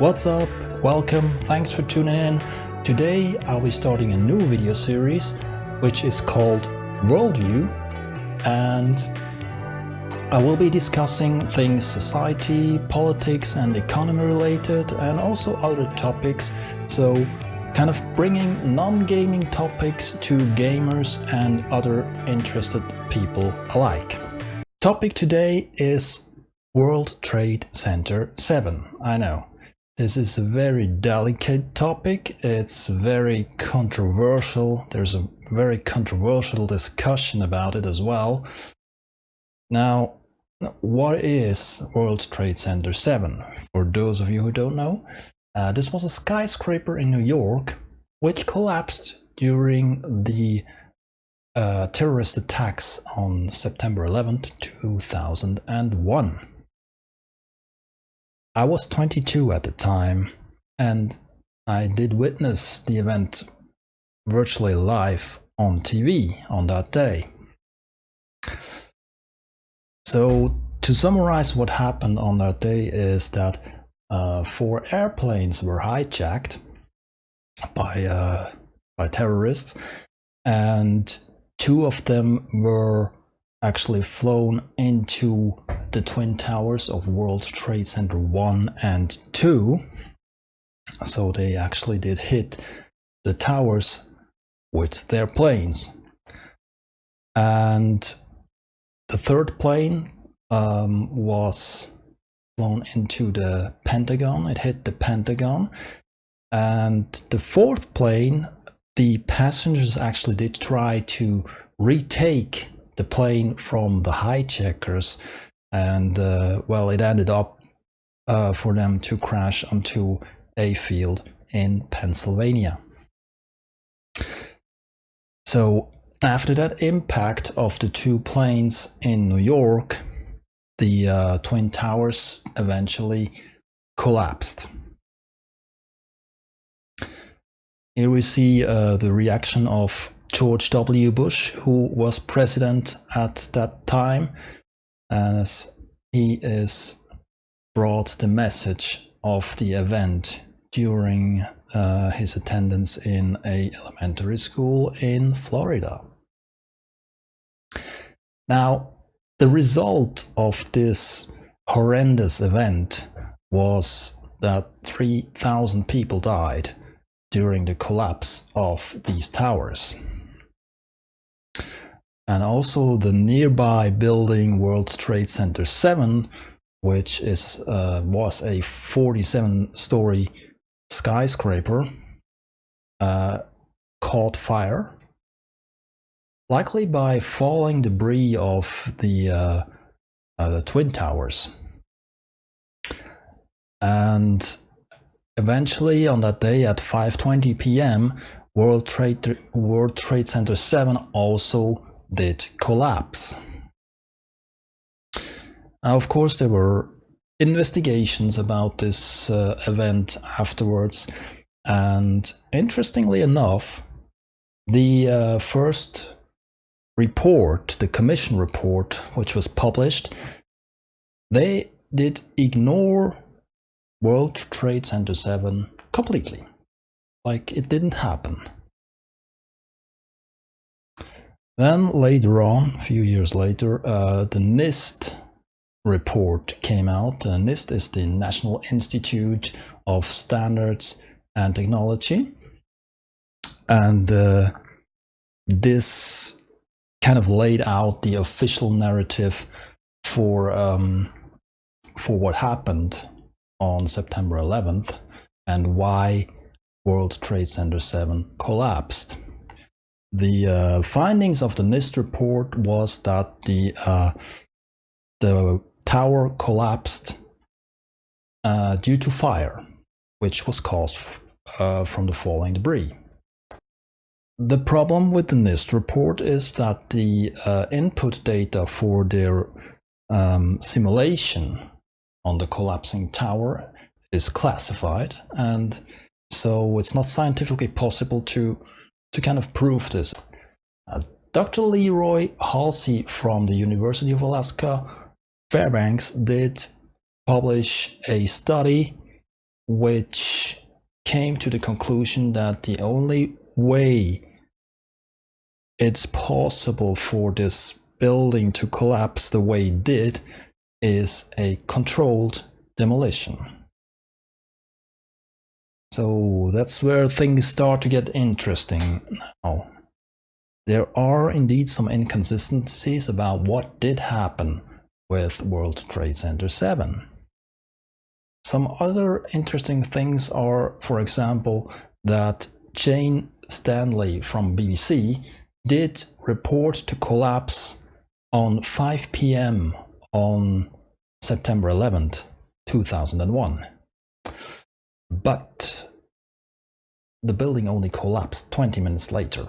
What's up? Welcome, thanks for tuning in. Today I'll be starting a new video series which is called Worldview, and I will be discussing things society, politics and economy related, and also other topics, so kind of bringing non-gaming topics to gamers and other interested people alike. Topic today is World Trade Center 7. I know. This is a very delicate topic, it's very controversial, there's a very controversial discussion about it as well. Now, what is World Trade Center 7? For those of you who don't know, this was a skyscraper in New York which collapsed during the terrorist attacks on September 11th, 2001. I was 22 at the time, and I did witness the event virtually live on TV on that day. So to summarize what happened on that day is that 4 airplanes were hijacked by terrorists, and 2 of them were actually flown into the Twin Towers of World Trade Center 1 and 2. So they actually did hit the towers with their planes. And the 3rd plane was flown into the Pentagon. It hit the Pentagon. And the 4th plane, the passengers actually did try to retake the plane from the hijackers, and well, it ended up for them to crash onto a field in Pennsylvania. So after that impact of the 2 planes in New York, the Twin Towers eventually collapsed. Here we see the reaction of George W. Bush, who was president at that time, as he is brought the message of the event during his attendance in an elementary school in Florida. Now, the result of this horrendous event was that 3,000 people died during the collapse of these towers. And also the nearby building World Trade Center 7, which is was a 47-story skyscraper, caught fire, likely by falling debris of the Twin Towers. And eventually on that day at 5:20 p.m. World Trade Center 7 also did collapse. Now, of course, there were investigations about this event afterwards, and interestingly enough, the first report, the commission report, which was published, they did ignore World Trade Center 7 completely, like it didn't happen. Then later on, a few years later, the NIST report came out. NIST is the National Institute of Standards and Technology, and this kind of laid out the official narrative for what happened on September 11th and why World Trade Center 7 collapsed. The findings of the NIST report was that the tower collapsed due to fire, which was caused from the falling debris. The problem with the NIST report is that the input data for their simulation on the collapsing tower is classified, and so it's not scientifically possible to kind of prove this. Dr. Leroy Halsey from the University of Alaska Fairbanks did publish a study which came to the conclusion that the only way it's possible for this building to collapse the way it did is a controlled demolition. So that's where things start to get interesting now. There are indeed some inconsistencies about what did happen with World Trade Center 7. Some other interesting things are, for example, that Jane Stanley from BBC did report to collapse on 5 p.m. on September 11th, 2001. But the building only collapsed 20 minutes later.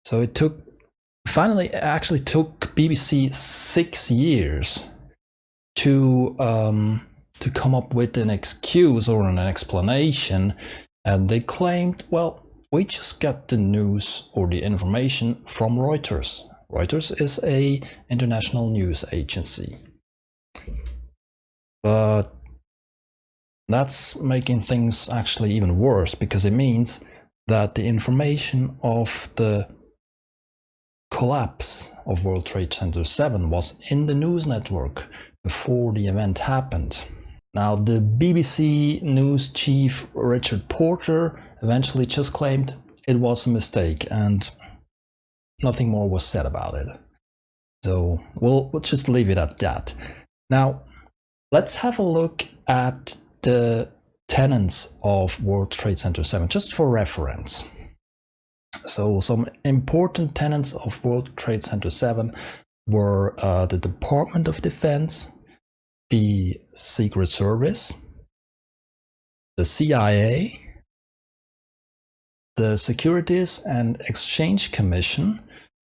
So it actually took BBC 6 years to come up with an excuse or an explanation, and they claimed, well, we just got the news or the information from Reuters. Reuters is an international news agency. But that's making things actually even worse, because it means that the information of the collapse of World Trade Center 7 was in the news network before the event happened. Now, the BBC News chief Richard Porter eventually just claimed it was a mistake and nothing more was said about it. So we'll just leave it at that. Now, let's have a look at the tenants of World Trade Center 7, just for reference. So some important tenants of World Trade Center 7 were the Department of Defense, the Secret Service, the CIA, the Securities and Exchange Commission,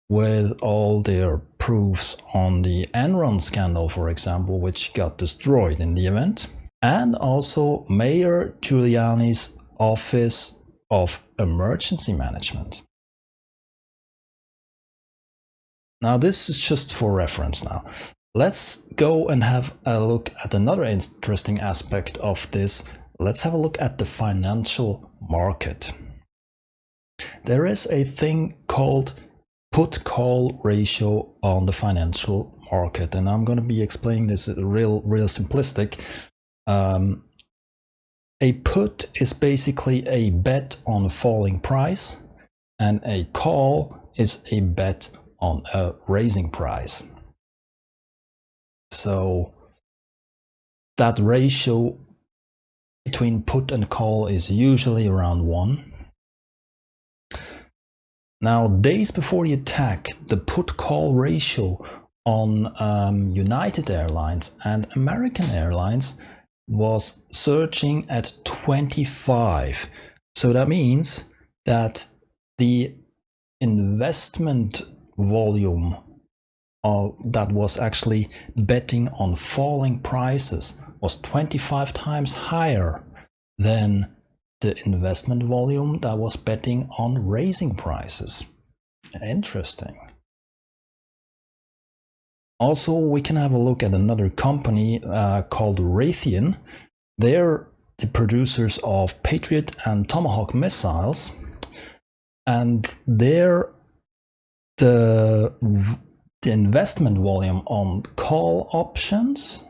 with all their proofs on the Enron scandal, for example, which got destroyed in the event, and also Mayor Giuliani's Office of Emergency Management. Now, this is just for reference now. Let's go and have a look at another interesting aspect of this. Let's have a look at the financial market. There is a thing called put-call ratio on the financial market, and I'm going to be explaining this real simplistic. A put is basically a bet on a falling price, and a call is a bet on a rising price. So that ratio between put and call is usually around 1. Now, days before the attack, the put-call ratio on United Airlines and American Airlines was surging at 25. So that means that the investment volume that was actually betting on falling prices was 25 times higher than the investment volume that was betting on raising prices. Interesting. Also, we can have a look at another company called Raytheon. They're the producers of Patriot and Tomahawk missiles, and the investment volume on call options,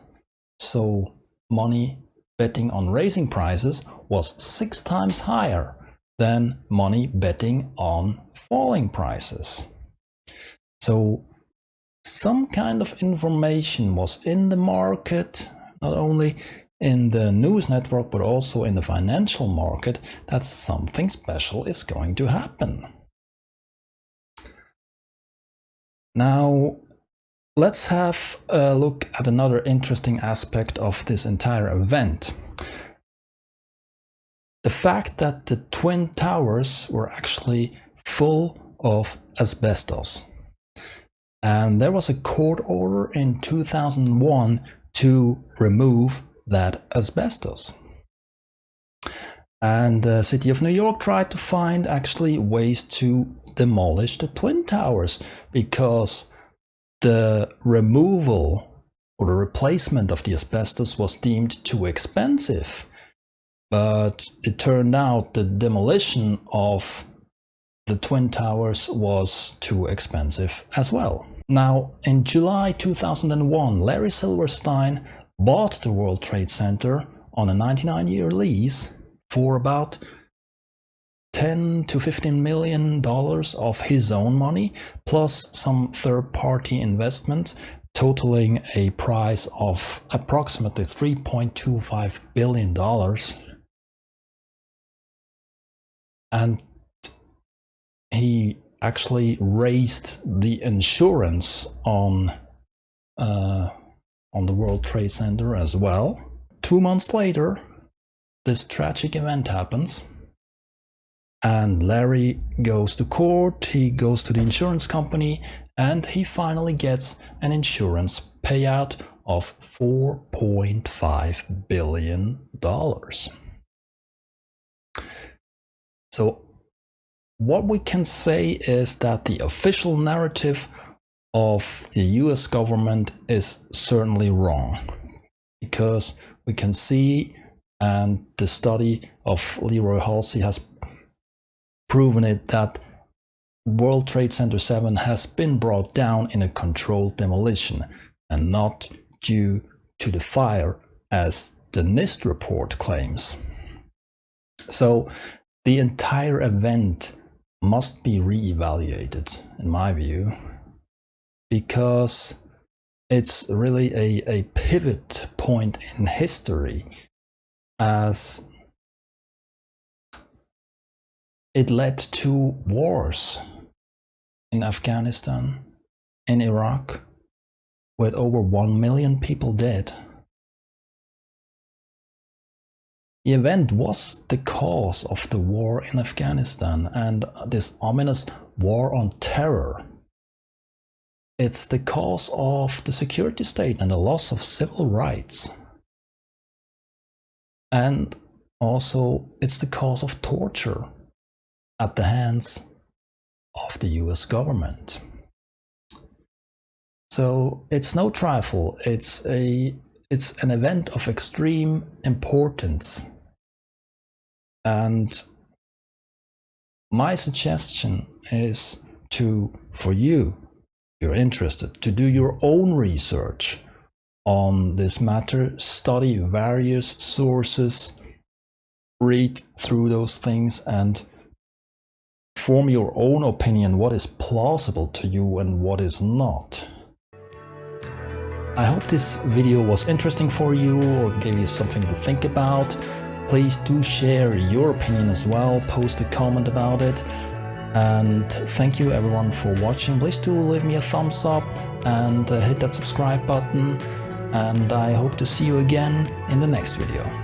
so money betting on raising prices, was 6 times higher than money betting on falling prices. So some kind of information was in the market, not only in the news network but also in the financial market, that something special is going to happen. Now, let's have a look at another interesting aspect of this entire event. The fact that the Twin Towers were actually full of asbestos. And there was a court order in 2001 to remove that asbestos. And the city of New York tried to find actually ways to demolish the Twin Towers, because the removal or the replacement of the asbestos was deemed too expensive. But it turned out the demolition of the Twin Towers was too expensive as well. Now, in July 2001, Larry Silverstein bought the World Trade Center on a 99-year lease for about $10 to $15 million of his own money, plus some third-party investments, totaling a price of approximately $3.25 billion. And he actually raised the insurance on the World Trade Center as well. 2 months later, this tragic event happens, and Larry goes to court, he goes to the insurance company, and he finally gets an insurance payout of $4.5 billion. So what we can say is that the official narrative of the US government is certainly wrong, because we can see, and the study of Leroy Halsey has proven it, that World Trade Center 7 has been brought down in a controlled demolition and not due to the fire as the NIST report claims. So the entire event must be re-evaluated, in my view, because it's really a pivot point in history, as it led to wars in Afghanistan, in Iraq, with over 1 million people dead. The event was the cause of the war in Afghanistan, and this ominous war on terror. It's the cause of the security state and the loss of civil rights. And also it's the cause of torture at the hands of the US government. So it's no trifle, it's an event of extreme importance. And my suggestion is for you, if you're interested, to do your own research on this matter, study various sources, read through those things, and form your own opinion what is plausible to you and what is not. I hope this video was interesting for you or gave you something to think about. Please do share your opinion as well, post a comment about it, and thank you everyone for watching. Please do leave me a thumbs up and hit that subscribe button, and I hope to see you again in the next video.